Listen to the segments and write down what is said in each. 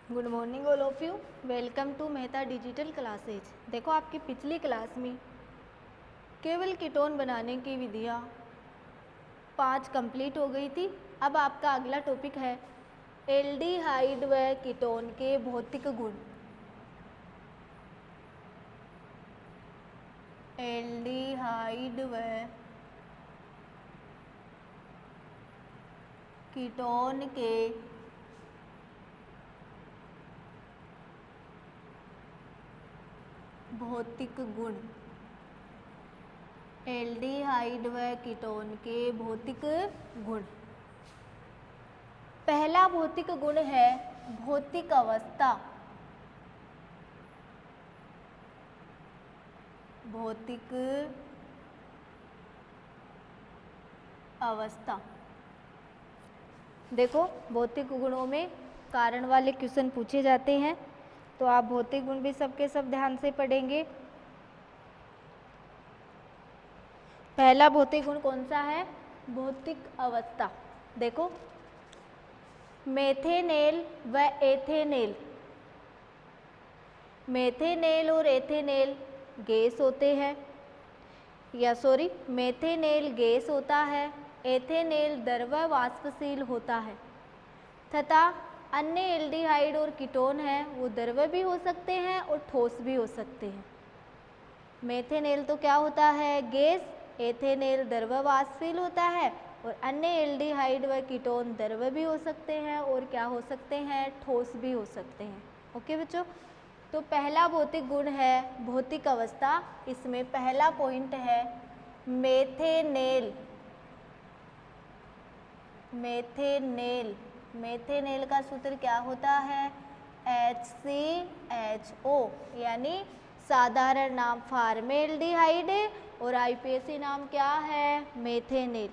Good morning all of you. Welcome to Mehta digital classes. देखो आपकी पिछली क्लास में केवल कीटोन बनाने की विधियाँ 5 कंप्लीट हो गई थी। अब आपका अगला टॉपिक है एल्डिहाइड व कीटोन के भौतिक गुण। एल्डिहाइड व कीटोन के भौतिक गुण। एल्डिहाइड व कीटोन के भौतिक गुण। पहला भौतिक गुण है भौतिक अवस्था। भौतिक अवस्था। देखो भौतिक गुणों में कारण वाले क्वेश्चन पूछे जाते हैं, तो आप भौतिक गुण भी सबके सब ध्यान से पढ़ेंगे। पहला भौतिक गुण कौन सा है? भौतिक अवस्था। देखो मेथेनेल व एथेनेल, मेथेनेल और एथेनेल गैस होते हैं, या सॉरी मेथेनेल गैस होता है, एथेनेल द्रव वाष्पशील होता है, तथा अन्य एल्डिहाइड और कीटोन हैं वो द्रव भी हो सकते हैं और ठोस भी हो सकते हैं। मेथेनेल तो क्या होता है? गैस। एथेनेल द्रव वाष्पशील होता है, और अन्य एल्डिहाइड व कीटोन द्रव भी हो सकते हैं और क्या हो सकते हैं? ठोस भी हो सकते हैं। ओके बच्चों, तो पहला भौतिक गुण है भौतिक अवस्था। इसमें पहला पॉइंट है मेथेनेल। मेथेनेल, मेथेनेल का सूत्र क्या होता है? HCHO, यानी साधारण नाम फॉर्मेल्डिहाइड और आईपीएसी नाम क्या है? मेथेनेल।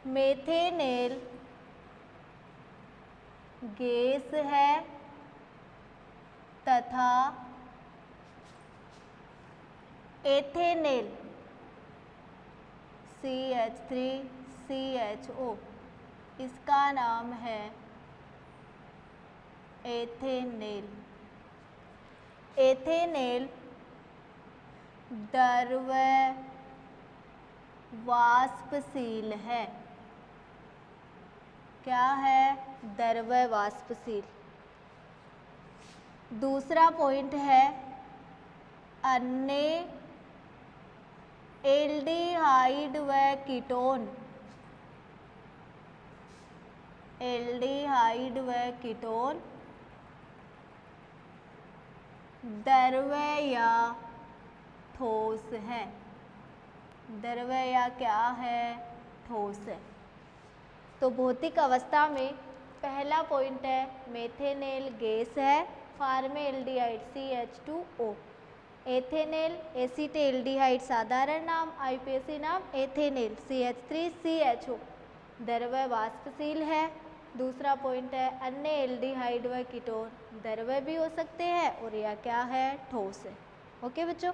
मेथेनेल गैस है तथा एथेनेल CH3CHO, इसका नाम है एथेनेल। एथेनेल द्रव वाष्पशील है। क्या है? द्रव वाष्पशील। दूसरा पॉइंट है अन्य एल्डिहाइड व कीटोन। एल्डिहाइड व कीटोन द्रव या ठोस है। द्रव या क्या है? ठोस है। तो भौतिक अवस्था में पहला पॉइंट है मेथेनेल गैस है, फॉर्मेल्डिहाइड CH2O, एथेनेल एसीटेल्डिहाइड साधारण नाम, आईपीएसी नाम एथेनेल CH3CHO द्रव वाष्पशील है। दूसरा पॉइंट है अन्य एल्डिहाइड व कीटोन द्रव भी हो सकते हैं और या क्या है? ठोस है। ओके बच्चों,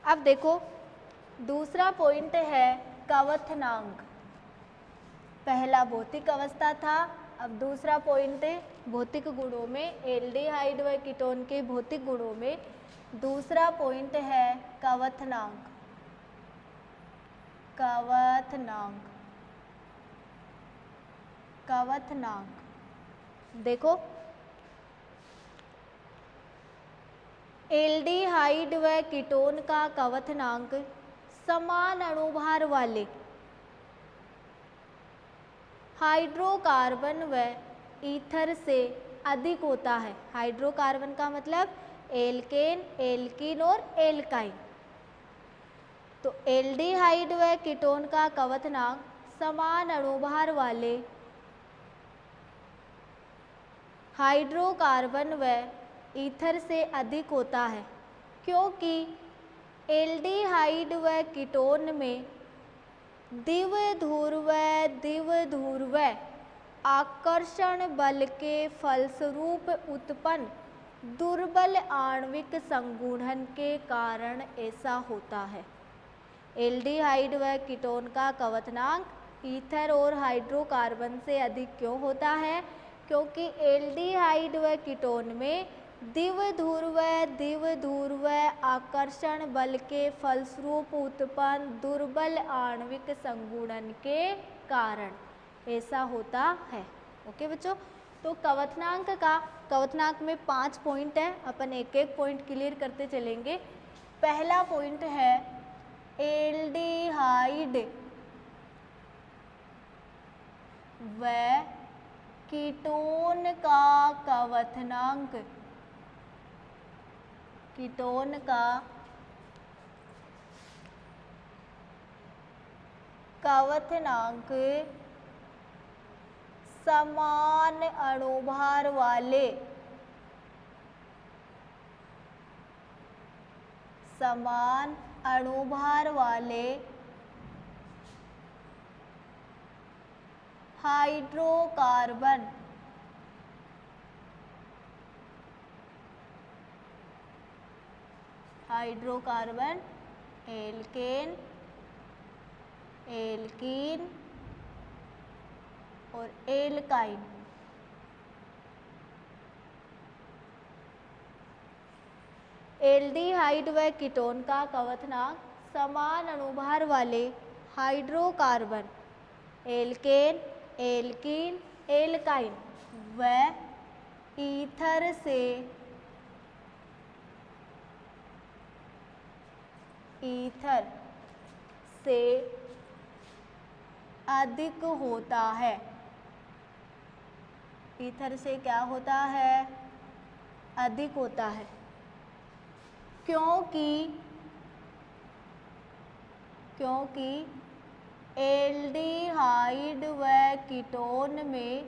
अब देखो दूसरा पॉइंट है क्वथनांक। पहला भौतिक अवस्था था, अब दूसरा पॉइंट है भौतिक गुणों में एल्डिहाइड व कीटोन के भौतिक गुणों में दूसरा पॉइंट है क्वथनांक। क्वथनांक। क्वथनांक देखो एल्डिहाइड व कीटोन का क्वथनांक समान अणुभार वाले हाइड्रोकार्बन व ईथर से अधिक होता है। हाइड्रोकार्बन का मतलब एल्केन, एल्कीन और एल्काइन। तो एल्डिहाइड व कीटोन का क्वथनांक समान अणुभार वाले हाइड्रोकार्बन व ईथर से अधिक होता है, क्योंकि एल्डिहाइड व कीटोन में द्विध्रुव आकर्षण बल के फलस्वरूप उत्पन्न दुर्बल आणविक संगुणन के कारण ऐसा होता है। एल्डिहाइड व कीटोन का क्वथनांक ईथर और हाइड्रोकार्बन से अधिक क्यों होता है? क्योंकि एल्डिहाइड व कीटोन में द्विध्रुव आकर्षण बल के फलस्वरूप उत्पन्न दुर्बल आणविक संगुणन के कारण ऐसा होता है। ओके बच्चों, तो कवथनांक में 5 पॉइंट है, अपन एक एक पॉइंट क्लियर करते चलेंगे। पहला पॉइंट है एल्डिहाइड व कीटोन का कवथनांक, कीटोन का कवथनांक समान अणुभार वाले हाइड्रोकार्बन एल्केन, एल्कीन और एल्काइन एल्डिहाइड व कीटोन का कवथनांक समान अणुभार वाले हाइड्रोकार्बन एल्केन, एल्कीन, एल्काइन व ईथर से अधिक होता है। ईथर से क्या होता है? अधिक होता है, क्योंकि एल्डिहाइड व कीटोन में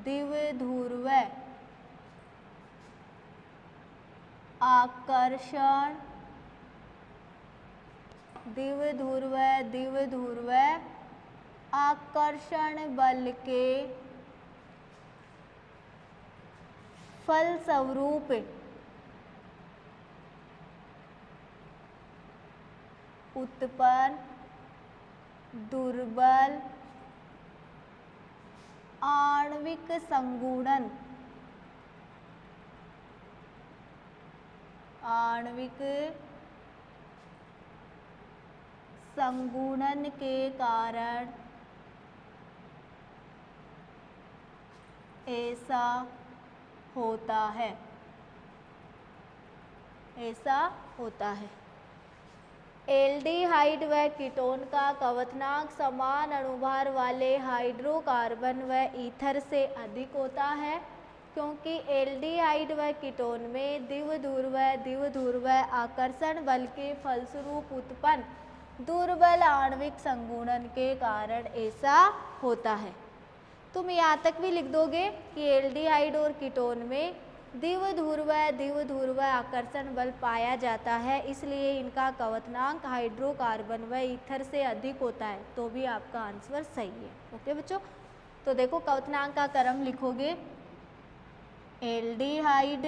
द्विध्रुव आकर्षण बल के फलस्वरूप उत्पन्न दुर्बल आणविक संगुणन के कारण ऐसा होता है। एल्डिहाइड व कीटोन का कवथनांक समान अणुभार वाले हाइड्रोकार्बन व ईथर से अधिक होता है, क्योंकि एल्डिहाइड व कीटोन में द्विध्रुव आकर्षण बल के फलस्वरूप उत्पन्न दुर्बल आणविक संगुणन के कारण ऐसा होता है। तुम यहाँ तक भी लिख दोगे कि एल्डिहाइड और कीटोन में द्विध्रुव आकर्षण बल पाया जाता है, इसलिए इनका कवथनांक हाइड्रोकार्बन व ईथर से अधिक होता है, तो भी आपका आंसर सही है। ओके बच्चों, तो देखो कवथनांक का क्रम लिखोगे, एल्डिहाइड,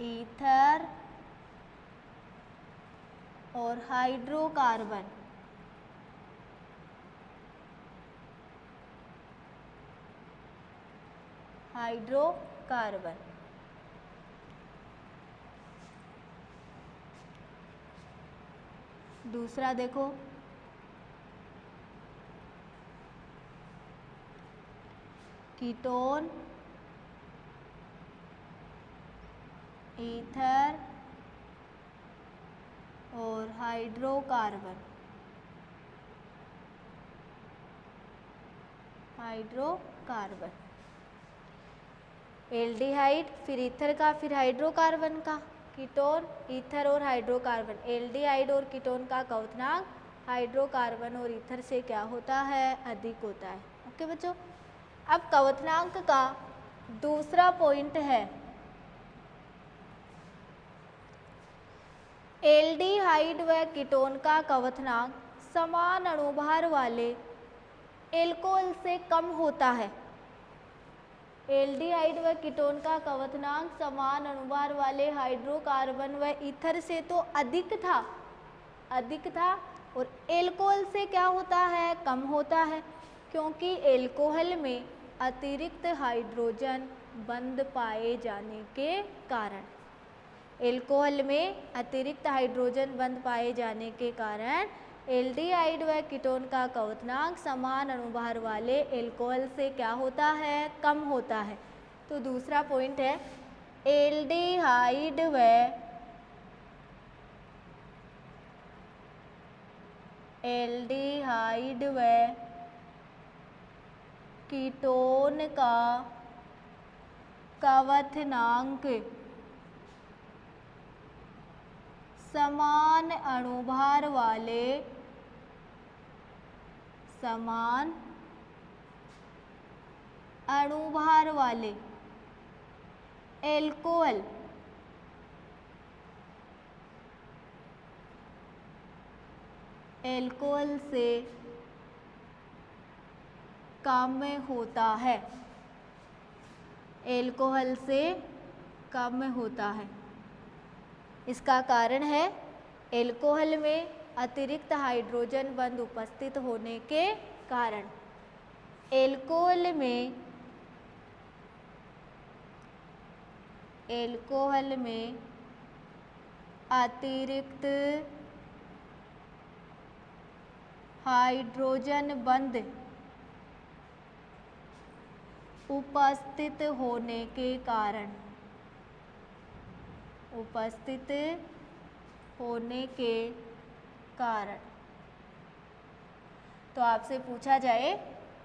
ईथर और हाइड्रोकार्बन। दूसरा देखो, कीटोन, ईथर और हाइड्रोकार्बन। एल्डिहाइड, फिर ईथर का, फिर हाइड्रोकार्बन का, कीटोन, ईथर और हाइड्रोकार्बन। एल्डिहाइड और कीटोन का कवथनांक हाइड्रोकार्बन और ईथर से क्या होता है? अधिक होता है। ओके बच्चों, अब कवथनांक का दूसरा पॉइंट है, एल्डिहाइड व कीटोन का कवथनांक समान अणुभार वाले एल्कोहल से कम होता है। एल्डिहाइड व कीटोन का कवचनांक समान अणुभार वाले हाइड्रोकार्बन व ईथर से तो अधिक था और एल्कोहल से क्या होता है, कम होता है, क्योंकि एल्कोहल में अतिरिक्त हाइड्रोजन बंध पाए जाने के कारण, एल्कोहल में अतिरिक्त हाइड्रोजन बंध पाए जाने के कारण एल्डिहाइड व कीटोन का क्वथनांक समान अणुभार वाले एल्कोहल से क्या होता है, कम होता है। तो दूसरा पॉइंट है एल्डिहाइड व कीटोन का क्वथनांक समान अणुभार वाले एल्कोहल से कम होता है, एल्कोहल से कम होता है। इसका कारण है एल्कोहल में अतिरिक्त हाइड्रोजन बंध उपस्थित होने के कारण, एल्कोहल में अतिरिक्त हाइड्रोजन बंध उपस्थित होने के कारण तो आपसे पूछा जाए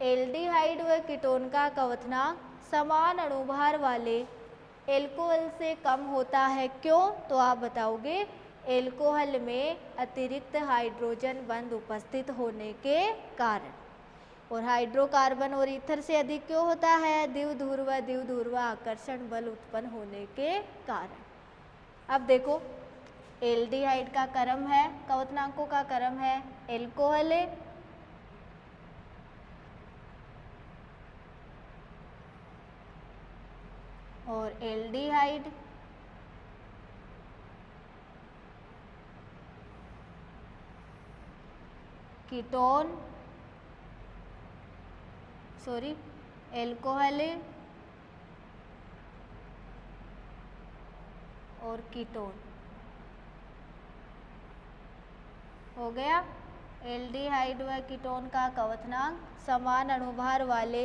एल्डिहाइड व कीटोन का क्वथनांक समान अणुभार वाले एल्कोहल से कम होता है, क्यों? तो आप बताओगे एल्कोहल में अतिरिक्त हाइड्रोजन बंध उपस्थित होने के कारण, और हाइड्रोकार्बन और ईथर से अधिक क्यों होता है, द्विध्रुव आकर्षण बल उत्पन्न होने के कारण। अब देखो एल्डिहाइड का क्रम है, क्वथनांकों का क्रम है एल्कोहल और एल्डिहाइड, कीटोन एल्कोहल और कीटोन हो गया। एल्डिहाइड व कीटोन का क्वथनांक समान अणुभार वाले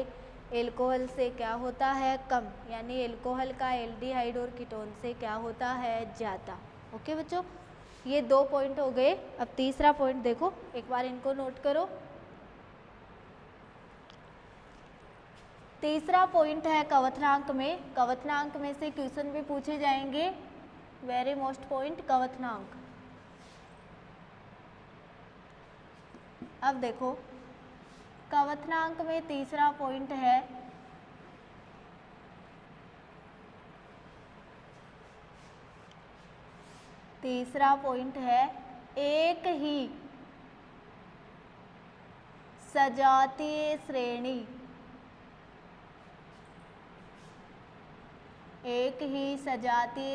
एल्कोहल से क्या होता है, कम, यानी एल्कोहल का एल्डिहाइड और कीटोन से क्या होता है, ज़्यादा। ओके बच्चों, ये 2 पॉइंट हो गए। अब तीसरा पॉइंट देखो, एक बार इनको नोट करो। तीसरा पॉइंट है क्वथनांक में से क्वेश्चन भी पूछे जाएंगे। वेरी मोस्ट पॉइंट क्वथनांक। अब देखो क्वथनांक में तीसरा पॉइंट है एक ही सजातीय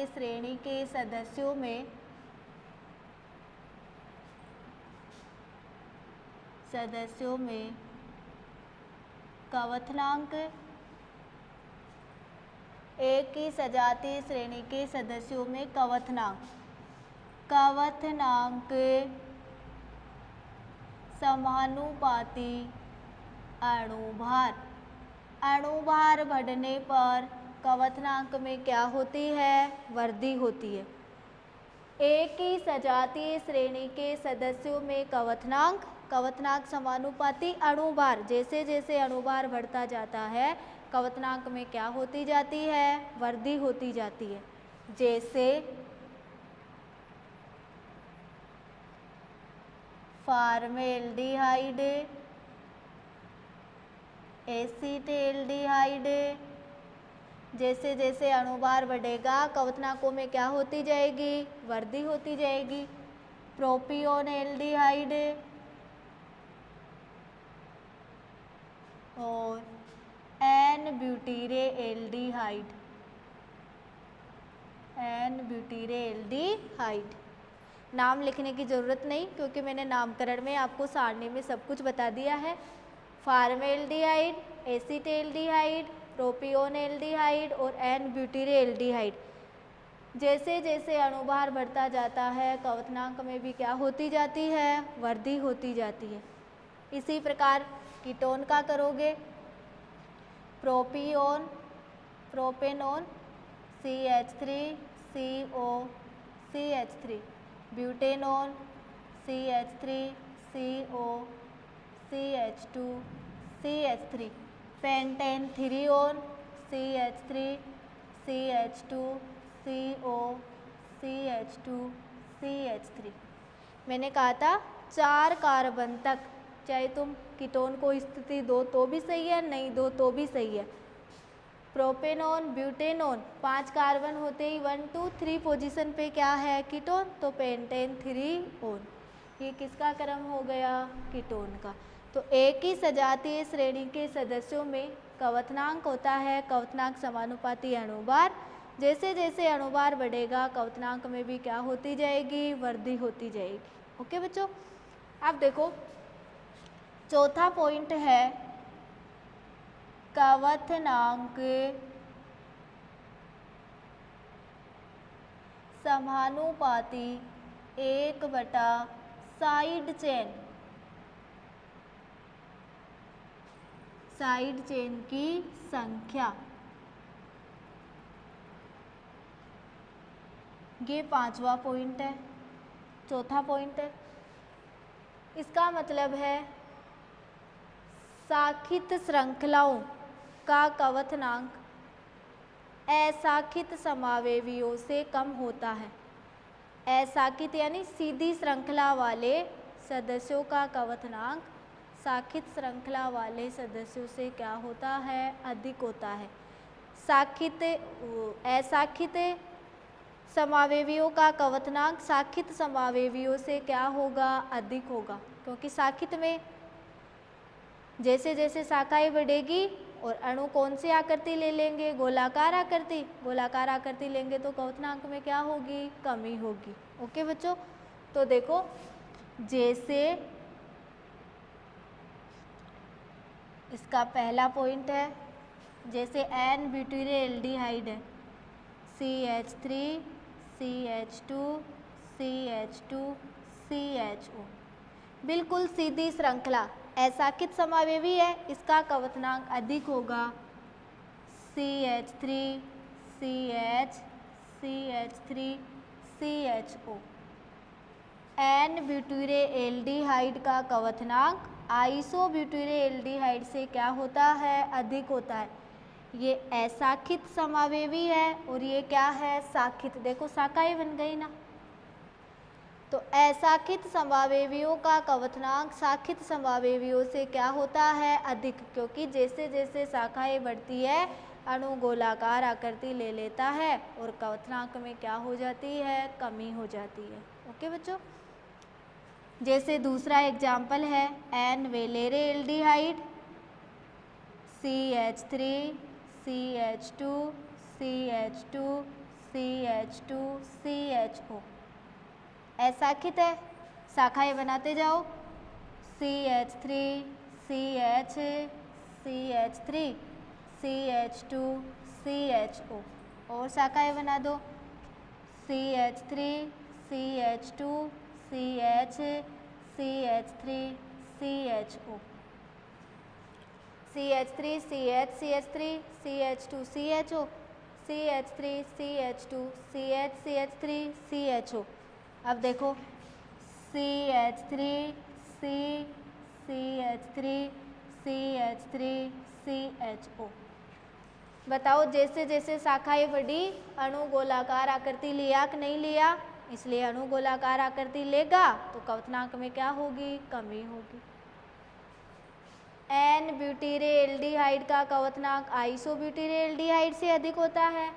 श्रेणी के सदस्यों में क्वथनांक, एक ही सजातीय श्रेणी के सदस्यों में क्वथनांक समानुपाती अणुभार बढ़ने पर क्वथनांक में क्या होती है, वृद्धि होती है। एक ही सजातीय श्रेणी के सदस्यों में क्वथनांक समानुपाती अणुभार, जैसे जैसे अणुभार बढ़ता जाता है क्वथनांक में क्या होती जाती है, वृद्धि होती जाती है। जैसे फॉर्मेल्डिहाइड, एसीटेल्डिहाइड, जैसे जैसे अणुभार बढ़ेगा क्वथनांकों में क्या होती जाएगी, वृद्धि होती जाएगी। प्रोपियोन एल्डिहाइड, और एन ब्यूटीरेल्डिहाइड, एन ब्यूटीरेल्डिहाइड। नाम लिखने की ज़रूरत नहीं क्योंकि मैंने नामकरण में आपको सारणी में सब कुछ बता दिया है। फार्मेल्डिहाइड, एसीटेल्डिहाइड, प्रोपियोनेल्डिहाइड और एन ब्यूटीरेल्डिहाइड। जैसे जैसे अणुभार बढ़ता जाता है कवथनांक में भी क्या होती जाती है, वृद्धि होती जाती है। इसी प्रकार कीटोन का करोगे, propione, propanone, CH3CO CH3, butanone, CH3CO CH2 CH3, pentan three one, CH3 CH2 CO CH2 CH3। मैंने कहा था 4 कार्बन तक, चाहे तुम कीटोन को स्थिति दो तो भी सही है, नहीं दो तो भी सही है। प्रोपेनोन, ब्यूटेनोन 5 कार्बन होते ही 1 2 3 पोजीशन पे क्या है, कीटोन, तो पेंटेनथ्रीओन। ये किसका क्रम हो गया, कीटोन का। तो एक ही सजातीय श्रेणी के सदस्यों में कवथनांक होता है कवथनांक समानुपाती अणुभार। जैसे जैसे अणुभार बढ़ेगा कवथनांक में भी क्या होती जाएगी, वृद्धि होती जाएगी। ओके बच्चों, अब देखो चौथा पॉइंट है कवथनांक समानुपाती 1/, साइड चेन, साइड चेन की संख्या। ये 5वां पॉइंट है, चौथा पॉइंट है। इसका मतलब है साखित श्रृंखलाओं का कवथनांक असाखित समावेवियों से कम होता है। असाखित यानी सीधी श्रृंखला वाले सदस्यों का कवथनांक साखित श्रृंखला वाले सदस्यों से क्या होता है, अधिक होता है। साखित असाखित समावेवियों का कवथनांक साखित समावेवियों से क्या होगा, अधिक होगा। क्योंकि साखित में जैसे जैसे शाखाएं बढ़ेगी और अणु कौन सी आकृति ले लेंगे, गोलाकार आकृति, गोलाकार आकृति लेंगे तो कवथनांक में क्या होगी, कमी होगी। ओके बच्चों, तो देखो जैसे इसका पहला पॉइंट है, जैसे एन ब्यूटीरेल्डिहाइड है, CH3 CH2 CH2 CHO, बिल्कुल सीधी श्रृंखला, असाखित समावेवी है, इसका कवथनांक अधिक होगा। CH3 CH CH3 CHO। N ब्यूटीरेल्डिहाइड का कवथनांक आइसोब्यूटीरेल्डिहाइड से क्या होता है, अधिक होता है। ये असाखित समावेवी है और ये क्या है, साखित। देखो शाखाएं बन गई ना। तो असाखित समावेवियों का कवथनांक साखित समावेवियों से क्या होता है, अधिक। क्योंकि जैसे जैसे शाखाएं बढ़ती है अणु गोलाकार आकृति ले लेता है और कवथनांक में क्या हो जाती है, कमी हो जाती है। ओके बच्चों, जैसे दूसरा एग्जाम्पल है N वेलेरेल्डिहाइड, CH3 CH2 CH2 CH2 CHO, असाखित है, शाखाएं बनाते जाओ, CH3 CH CH3 CH2 CHO, और शाखाएं बना दो, CH3 CH2 CH CH3 CHO, CH3 CH CH3 CH2 CHO, CH3 CH2 CH CH3 CHO। अब देखो CH3 C CH3 CH3 CHO। बताओ जैसे जैसे शाखाएं बढ़ी अणु गोलाकार आकृति लिया कि नहीं लिया, इसलिए अणु गोलाकार आकृति लेगा तो कवथनांक में क्या होगी, कमी होगी। एन ब्यूटीरेल्डिहाइड का कवथनांक आइसोब्यूटीरेल्डिहाइड से अधिक होता है।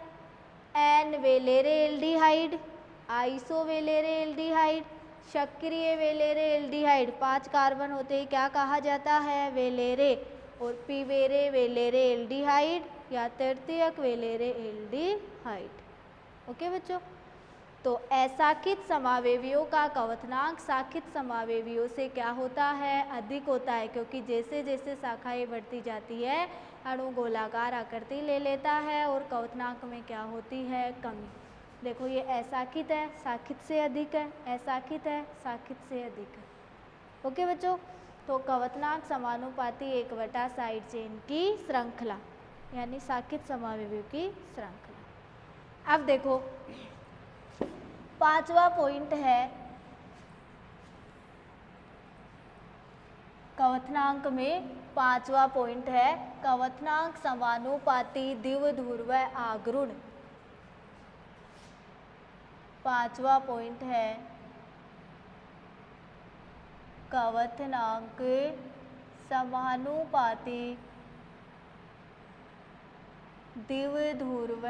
एन वेलेरेल्डिहाइड, आइसोवेलेरेल्डिहाइड, सक्रिय वेलेरेल्डिहाइड 5 कार्बन होते ही क्या कहा जाता है, वेलेरे, और पीवेरे वेलेरे एल्डिहाइड या तृतीयक वेलेरे एल्डिहाइड। ओके बच्चों, तो अशाखित समावेवियों का कवथनांक शाखित समावेवियों से क्या होता है, अधिक होता है, क्योंकि जैसे जैसे शाखाएं बढ़ती जाती है अणु गोलाकार आकृति ले लेता है और कवथनांक में क्या होती है, कमी। देखो ये अशाखित है, शाखित से अधिक है, अशाखित है, शाखित से अधिक है। ओके बच्चों, तो कवथनांक समानुपाती एक बटा साइड चेन की श्रृंखला यानी शाखित समावेवियों की श्रृंखला। अब देखो पांचवा पॉइंट है कवथनांक में, पांचवा पॉइंट है कवथनांक समानुपाती द्विध्रुव आघूर्ण। पांचवा पॉइंट है कवथनांक समानुपाती द्विध्रुव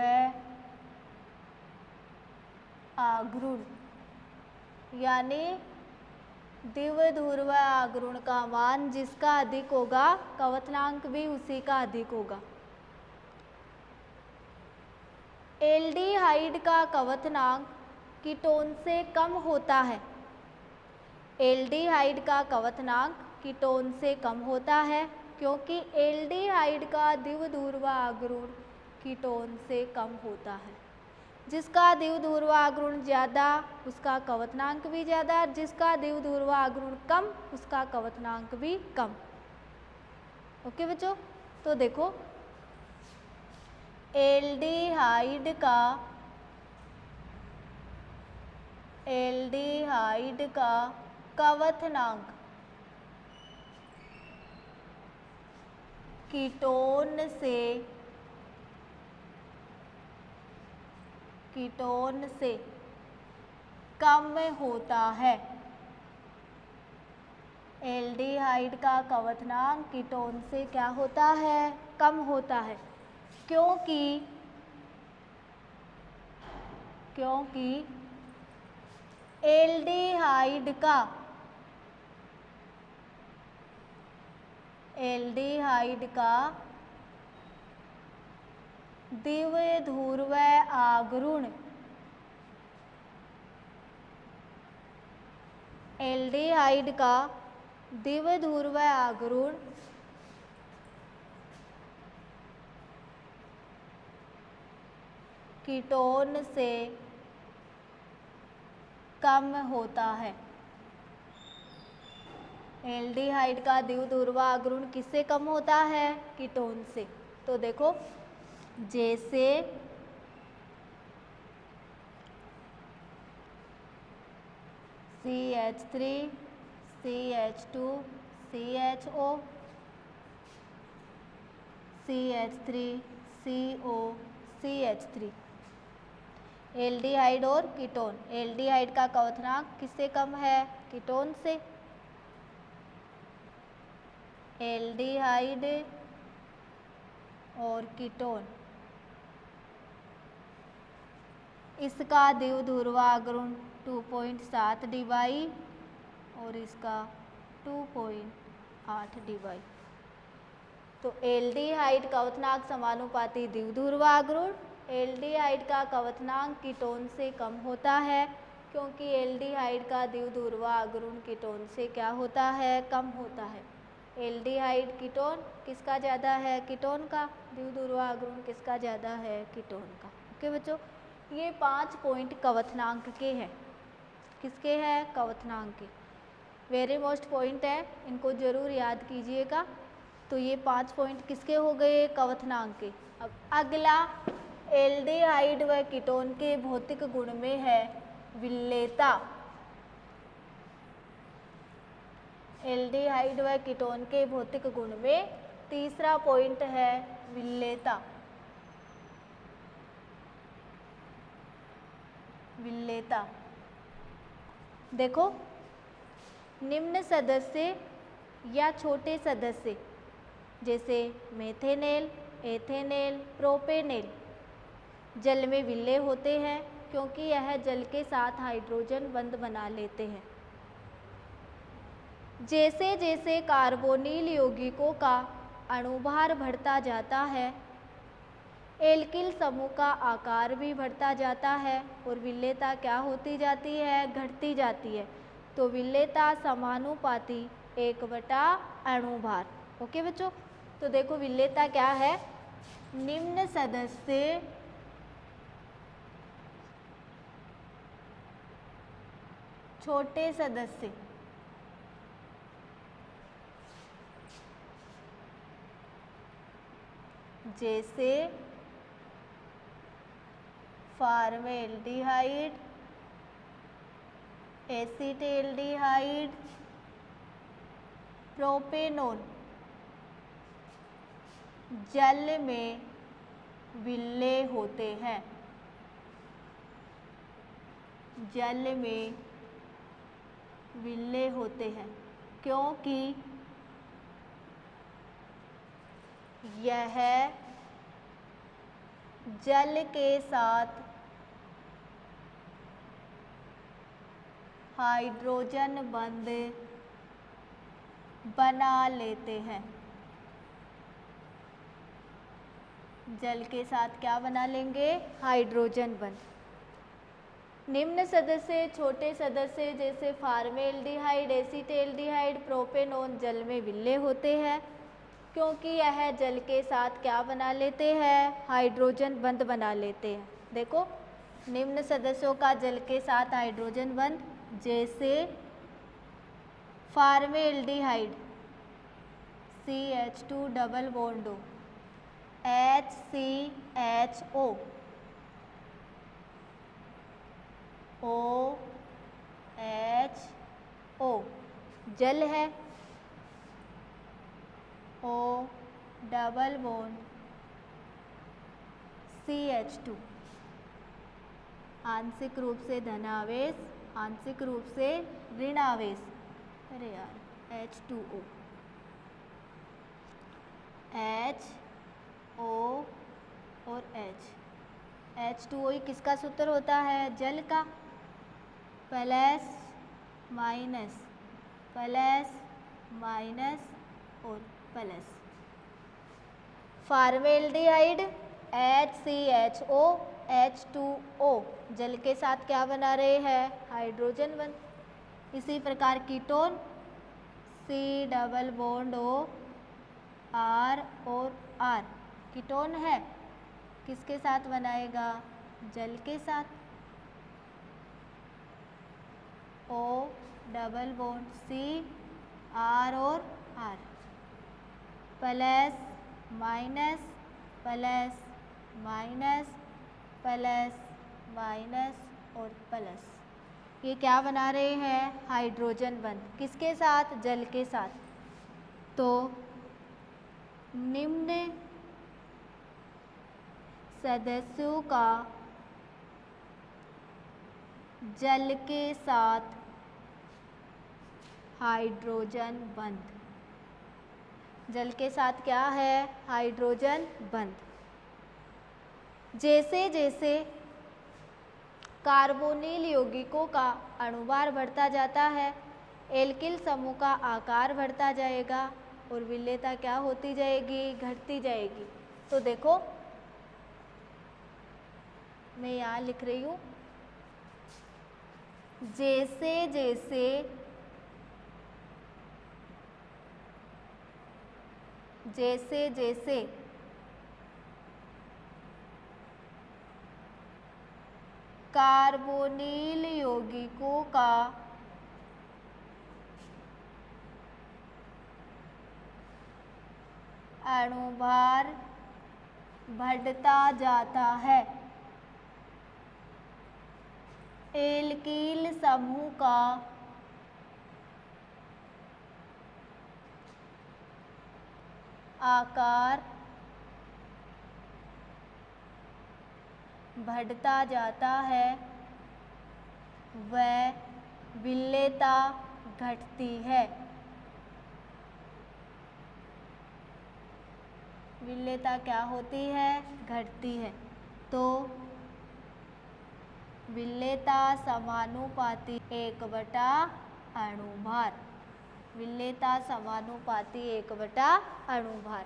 आघूर्ण यानी द्विध्रुव आघूर्ण का मान जिसका अधिक होगा कवथनांक भी उसी का अधिक होगा। एल्डिहाइड का कवथनांक कीटोन से कम होता है। एल्डिहाइड का कवथनांक कीटोन से कम होता है क्योंकि एल्डिहाइड का द्विध्रुव आघूर्ण कीटोन से कम होता है। जिसका द्विध्रुव आघूर्ण ज़्यादा उसका कवथनांक भी ज़्यादा, जिसका द्विध्रुव आघूर्ण कम उसका कवथनांक भी कम। ओके बच्चों, तो देखो एल्डिहाइड का कवथनांक कीटोन से कम होता है। एल्डिहाइड का कवथनांक कीटोन से क्या होता है, कम होता है, क्योंकि एल्डिहाइड का द्विध्रुव आघूर्ण एल्डिहाइड का द्विध्रुव आघूर्ण कीटोन से कम होता है। एल्डिहाइड का द्विध्रुव आघूर्ण किससे कम होता है, कीटोन से। तो देखो जैसे CH3 CH2 CHO CH3 CO CH3 aldehyde और कीटोन, एल्डिहाइड का कवथनांक किससे कम है, कीटोन से। एल्डिहाइड और कीटोन इसका द्विध्रुव आघूर्ण 2.7 DY और इसका 2.8 DY। तो एल्डिहाइड कवथनांक समानुपाती द्विध्रुव आघूर्ण, एल्डिहाइड का कवथनांक कीटोन से कम होता है क्योंकि एल्डिहाइड का द्विध्रुव आघूर्ण कीटोन से क्या होता है, कम होता है। एल्डिहाइड कीटोन किसका ज़्यादा है, कीटोन का, द्विध्रुव आघूर्ण किसका ज़्यादा है, कीटोन का। ओके बच्चों, ये 5 पॉइंट कवथनांक के हैं। किसके हैं, कवथनांक के। वेरी मोस्ट पॉइंट है, इनको जरूर याद कीजिएगा। तो ये 5 पॉइंट किसके हो गए, कवथनांक के। अब अगला एल्डिहाइड व कीटोन के भौतिक गुण में है विलेयता। एल्डिहाइड व कीटोन के भौतिक गुण में तीसरा पॉइंट है विलेयता। विलेयता देखो, निम्न सदस्य या छोटे सदस्य जैसे मेथेनेल, एथेनेल, प्रोपेनेल जल में विलेय होते हैं क्योंकि यह जल के साथ हाइड्रोजन बंध बना लेते हैं। जैसे जैसे कार्बोनिल यौगिकों का अणुभार बढ़ता जाता है, एल्किल समूह का आकार भी बढ़ता जाता है और विलेयता क्या होती जाती है, घटती जाती है। तो विलेयता समानुपाती 1/, अणुभार। ओके बच्चों, तो देखो विलेयता क्या है, निम्न सदस्य छोटे सदस्य जैसे फॉर्मेल्डिहाइड, एसीटेल्डिहाइड, प्रोपेनोन जल में विलेय होते हैं, जल में विलेय होते हैं, क्योंकि यह जल के साथ हाइड्रोजन बंध बना लेते हैं। जल के साथ क्या बना लेंगे, हाइड्रोजन बंध। निम्न सदस्य छोटे सदस्य जैसे फॉर्मेल्डिहाइड, एसीटेल्डिहाइड, प्रोपेनोन जल में विलेय होते हैं, क्योंकि यह जल के साथ क्या बना लेते हैं, हाइड्रोजन बंध बना लेते हैं। देखो निम्न सदस्यों का जल के साथ हाइड्रोजन बंध, जैसे formaldehyde CH2 double bond HCHO OHO जल है, O डबल बॉन्ड CH2 आंशिक रूप से धनावेश, आंशिक रूप से ऋणावेश। अरे यार H2O, H O और H। H2O किसका सूत्र होता है, जल का, प्लस माइनस प्लस माइनस और प्लस। फॉर्मेल्डिहाइड HCHO H2O जल के साथ क्या बना रहे हैं, हाइड्रोजन बंध। इसी प्रकार ketone C double bond O R और R कीटोन है, किसके साथ बनाएगा, जल के साथ, O double bond C R और R, plus minus plus minus plus minus और प्लस। ये क्या बना रहे हैं, हाइड्रोजन बंध, किसके साथ, जल के साथ। तो निम्न सदस्यों का जल के साथ हाइड्रोजन बंध, जल के साथ क्या है, हाइड्रोजन बंध। जैसे जैसे कार्बोनिल यौगिकों का अणुभार बढ़ता जाता है, एल्किल समूह का आकार बढ़ता जाएगा और विलेयता क्या होती जाएगी, घटती जाएगी। तो देखो मैं यहाँ लिख रही हूँ, जैसे जैसे जैसे जैसे कार्बोनिल यौगिकों का अणुभार बढ़ता जाता है, एल्किल समूह का आकार बढ़ता जाता है, वह विलेयता घटती है। विलेयता क्या होती है, घटती है। तो विलेयता समानुपाती 1/, अणुभार। विलेयता समानुपाती 1/, अणुभार।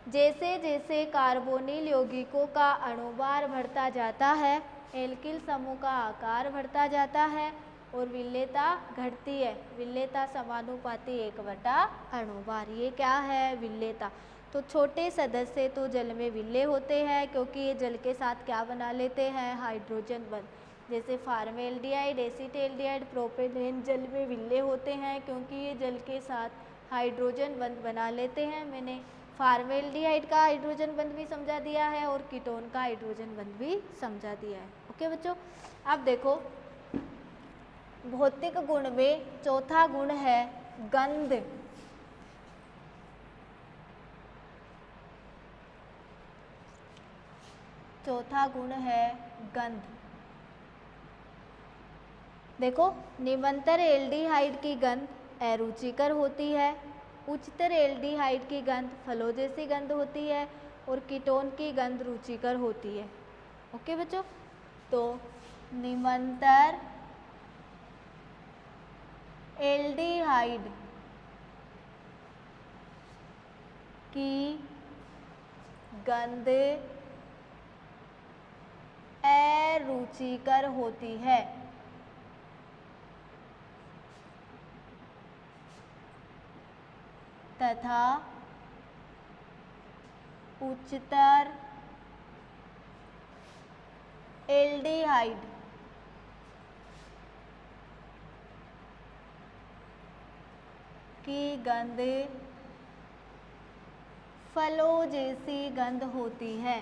जैसे जैसे कार्बोनिल यौगिकों का अणुभार बढ़ता जाता है, एल्किल समूह का आकार बढ़ता जाता है और विलेयता घटती है। विलेयता समानुपाती 1/, अणुभार। ये क्या है? विलेयता। तो छोटे सदस्य तो जल में विलेय होते हैं क्योंकि ये जल के साथ क्या बना लेते हैं? हाइड्रोजन बंध। जैसे फॉर्मेल्डिहाइड, एसीटल्डिहाइड, प्रोपेनॉन जल में विलेय होते हैं क्योंकि ये जल के साथ हाइड्रोजन बंध बना लेते हैं। मैंने फॉर्मेल्डिहाइड का हाइड्रोजन बंध भी समझा दिया है और कीटोन का हाइड्रोजन बंध भी समझा दिया है। ओके बच्चों, अब देखो भौतिक गुण में चौथा गुण है गंध। चौथा गुण है गंध। देखो निमंतर एल्डिहाइड की गंध अरुचिकर होती है, उच्चतर एल्डिहाइड की गंध फलों जैसी गंध होती है और कीटोन की गंध रुचिकर होती है। ओके बच्चों, तो निमंतर एल्डिहाइड की गंध अरुचिकर होती है तथा उच्चतर एल्डिहाइड की गंध फलों जैसी गंध होती है।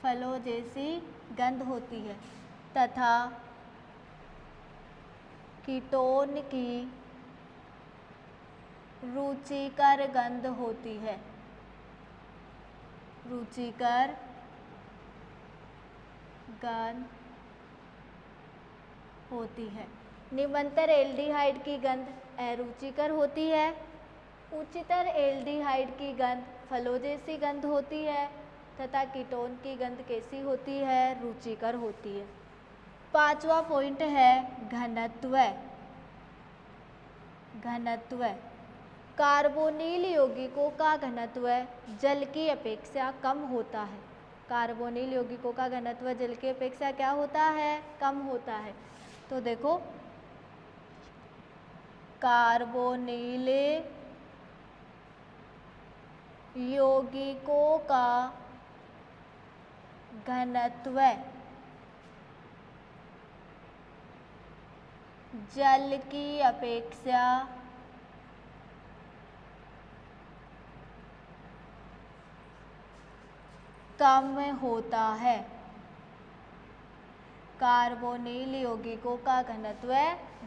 फलों जैसी गंध होती है तथा कीटोन की रुचिकर गंध होती है। रुचिकर गंध होती है। निमंतर एल्डिहाइड की गंध अरुचिकर होती है, उच्चतर एल्डिहाइड की गंध फलों जैसी गंध होती है तथा कीटोन की गंध कैसी होती है? रुचिकर होती है। पांचवा पॉइंट है घनत्व। घनत्व कार्बोनिल यौगिकों का घनत्व जल की अपेक्षा कम होता है। कार्बोनिल यौगिकों का घनत्व जल की अपेक्षा क्या होता है? कम होता है। तो देखो कार्बोनिल यौगिकों का घनत्व जल की अपेक्षा कम होता है। कार्बोनिल यौगिकों का घनत्व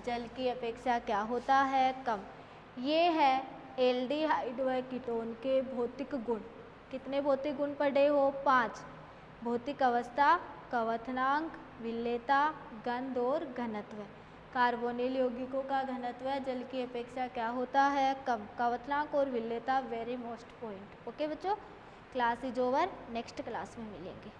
जल की अपेक्षा क्या होता है? कम। ये है एल्डिहाइड व कीटोन के भौतिक गुण। कितने भौतिक गुण पढ़े हो? 5। भौतिक अवस्था, कवथनांक, विलेयता, गंध और घनत्व। कार्बोनिल यौगिकों का घनत्व जल की अपेक्षा क्या होता है? कम। कवथनांक और विलेयता वेरी मोस्ट पॉइंट। ओके बच्चों, class is over, next class में मिलेंगे।